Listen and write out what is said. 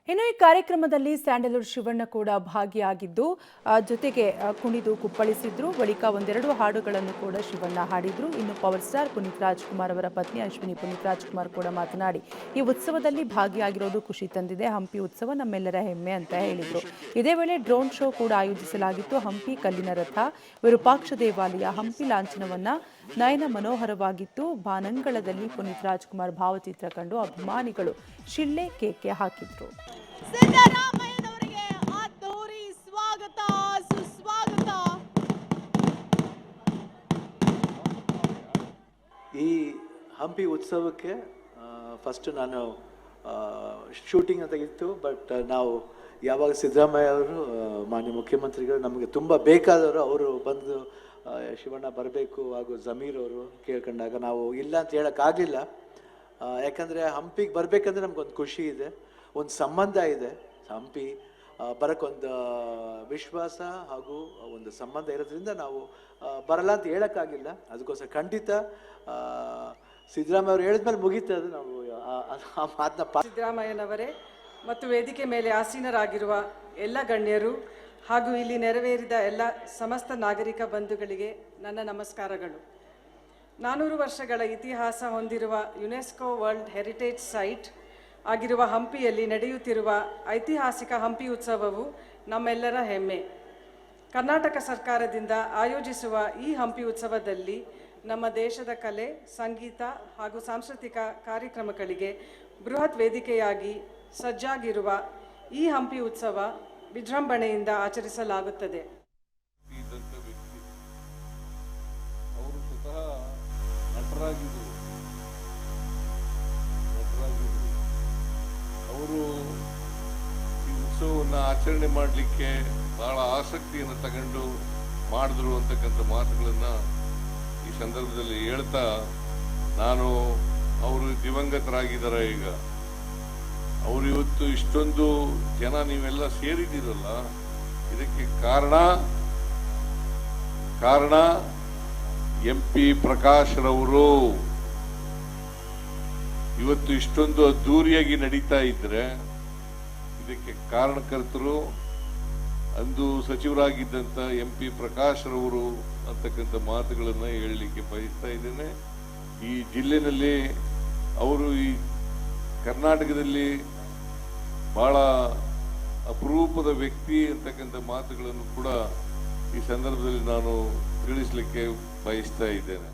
ಇನ್ನು ಈ ಕಾರ್ಯಕ್ರಮದಲ್ಲಿ ಸ್ಯಾಂಡಲ್ವುಡ್ ಶಿವಣ್ಣ ಕೂಡ ಭಾಗಿಯಾಗಿದ್ದು ಜೊತೆಗೆ ಕುಣಿದು ಕುಪ್ಪಳಿಸಿದ್ರು. ಬಳಿಕ ಒಂದೆರಡು ಹಾಡುಗಳನ್ನು ಕೂಡ ಶಿವಣ್ಣ ಹಾಡಿದ್ರು. ಇನ್ನು ಪವರ್ ಸ್ಟಾರ್ ಪುನೀತ್ ರಾಜ್ಕುಮಾರ್ ಅವರ ಪತ್ನಿ ಅಶ್ವಿನಿ ಪುನೀತ್ ರಾಜ್ಕುಮಾರ್ ಕೂಡ ಮಾತನಾಡಿ, ಈ ಉತ್ಸವದಲ್ಲಿ ಭಾಗಿಯಾಗಿರೋದು ಖುಷಿ ತಂದಿದೆ. ಹಂಪಿ ಉತ್ಸವ ನಮ್ಮೆಲ್ಲರ ಹೆಮ್ಮೆ ಅಂತ ಹೇಳಿದ್ರು. ಇದೇ ವೇಳೆ ಡ್ರೋನ್ ಶೋ ಕೂಡ ಆಯೋಜಿಸಲಾಗಿತ್ತು. ಹಂಪಿ ಕಲ್ಲಿನ ರಥ, ವಿರೂಪಾಕ್ಷ ದೇವಾಲಯ, ಹಂಪಿ ಲಾಂಛನವನ್ನ ನಯನ ಮನೋಹರವಾಗಿತ್ತು. ಬಾನಂಗಳದಲ್ಲಿ ಪುನೀತ್ ರಾಜ್ಕುಮಾರ್ ಭಾವಚಿತ್ರ ಕಂಡು ಅಭಿಮಾನಿಗಳು ಶಿಳ್ಳೆ ಕೇಕೆ ಹಾಕಿದ್ರು. ಸಿದ್ದರಾಮಯ್ಯನವರಿಗೆ ಅದ್ದೂರಿ ಸ್ವಾಗತ ಸುಸ್ವಾಗತ. ಈ ಹಂಪಿ ಉತ್ಸವಕ್ಕೆ ಫಸ್ಟ್ ನಾನು ಶೂಟಿಂಗ್ ಅಂತ ಇತ್ತು. ಬಟ್ ನಾವು ಯಾವಾಗ ಸಿದ್ದರಾಮಯ್ಯ ಅವರು ಮಾನ್ಯ ಮುಖ್ಯಮಂತ್ರಿಗಳು ನಮಗೆ ತುಂಬ ಬೇಕಾದವರು ಅವರು ಬಂದು ಶಿವಣ್ಣ ಬರಬೇಕು ಹಾಗೂ ಜಮೀರ್ ಅವರು ಕೇಳ್ಕೊಂಡಾಗ ನಾವು ಇಲ್ಲ ಅಂತ ಹೇಳೋಕ್ಕಾಗಲಿಲ್ಲ. ಯಾಕಂದರೆ ಹಂಪಿಗೆ ಬರಬೇಕಂದ್ರೆ ನಮಗೊಂದು ಖುಷಿ ಇದೆ, ಒಂದು ಸಂಬಂಧ ಇದೆ. ಹಂಪಿ ಬರೋಕ್ಕೊಂದು ವಿಶ್ವಾಸ ಹಾಗೂ ಒಂದು ಸಂಬಂಧ ಇರೋದ್ರಿಂದ ನಾವು ಬರಲ್ಲ ಅಂತ ಹೇಳೋಕ್ಕಾಗಿಲ್ಲ. ಅದಕ್ಕೋಸ್ಕರ ಖಂಡಿತ ಸಿದ್ದರಾಮಯ್ಯ ಅವರು ಹೇಳಿದ್ಮೇಲೆ ಮುಗೀತದೆ. ನಾವು ಆ ಮಾತನ್ನ ಸಿದ್ದರಾಮಯ್ಯನವರೇ ಮತ್ತು ವೇದಿಕೆ ಮೇಲೆ ಆಸೀನರಾಗಿರುವ ಎಲ್ಲ ಗಣ್ಯರು ಹಾಗೂ ಇಲ್ಲಿ ನೆರವೇರಿದ ಎಲ್ಲ ಸಮಸ್ತ ನಾಗರಿಕ ಬಂಧುಗಳಿಗೆ ನನ್ನ ನಮಸ್ಕಾರಗಳು. 400 ವರ್ಷಗಳ ಇತಿಹಾಸ ಹೊಂದಿರುವ ಯುನೆಸ್ಕೋ ವರ್ಲ್ಡ್ ಹೆರಿಟೇಜ್ ಸೈಟ್ ಆಗಿರುವ ಹಂಪಿಯಲ್ಲಿ ನಡೆಯುತ್ತಿರುವ ಐತಿಹಾಸಿಕ ಹಂಪಿ ಉತ್ಸವವು ನಮ್ಮೆಲ್ಲರ ಹೆಮ್ಮೆ. ಕರ್ನಾಟಕ ಸರ್ಕಾರದಿಂದ ಆಯೋಜಿಸುವ ಈ ಹಂಪಿ ಉತ್ಸವದಲ್ಲಿ ನಮ್ಮ ದೇಶದ ಕಲೆ, ಸಂಗೀತ ಹಾಗೂ ಸಾಂಸ್ಕೃತಿಕ ಕಾರ್ಯಕ್ರಮಗಳಿಗೆ ಬೃಹತ್ ವೇದಿಕೆಯಾಗಿ ಸಜ್ಜಾಗಿರುವ ಈ ಹಂಪಿ ಉತ್ಸವ ವಿಜೃಂಭಣೆಯಿಂದ ಆಚರಿಸಲಾಗುತ್ತದೆ. ಅವರು ಸ್ವತಃ ನಟರಾಗಿದ್ದರು. ಅವರು ಈ ಉತ್ಸವವನ್ನು ಆಚರಣೆ ಮಾಡಲಿಕ್ಕೆ ಬಹಳ ಆಸಕ್ತಿಯನ್ನು ತಗೊಂಡು ಮಾಡಿದ್ರು ಅಂತಕ್ಕಂಥ ಮಾತುಗಳನ್ನು ಈ ಸಂದರ್ಭದಲ್ಲಿ ಹೇಳ್ತಾ, ನಾನು ಅವರು ದಿವಂಗತರಾಗಿದ್ದಾರೆ. ಈಗ ಅವರು ಇವತ್ತು ಇಷ್ಟೊಂದು ಜನ ನೀವೆಲ್ಲ ಸೇರಿದ್ದೀರಲ್ಲ, ಇದಕ್ಕೆ ಕಾರಣ MP ಪ್ರಕಾಶ್ ರವರು. ಇವತ್ತು ಇಷ್ಟೊಂದು ಅದ್ದೂರಿಯಾಗಿ ನಡೀತಾ ಇದ್ರೆ ಇದಕ್ಕೆ ಕಾರಣಕರ್ತರು ಅಂದು ಸಚಿವರಾಗಿದ್ದಂಥ MP ಪ್ರಕಾಶ್ ರವರು ಅಂತಕ್ಕಂಥ ಮಾತುಗಳನ್ನು ಹೇಳಲಿಕ್ಕೆ ಬಯಸ್ತಾ ಇದ್ದೇನೆ. ಈ ಜಿಲ್ಲೆನಲ್ಲಿ ಅವರು ಈ ಕರ್ನಾಟಕದಲ್ಲಿ ಬಹಳ ಅಪರೂಪದ ವ್ಯಕ್ತಿ ಅಂತಕ್ಕಂಥ ಮಾತುಗಳನ್ನು ಕೂಡ ಈ ಸಂದರ್ಭದಲ್ಲಿ ನಾನು ತಿಳಿಸಲಿಕ್ಕೆ ಬಯಸ್ತಾ ಇದ್ದೇನೆ.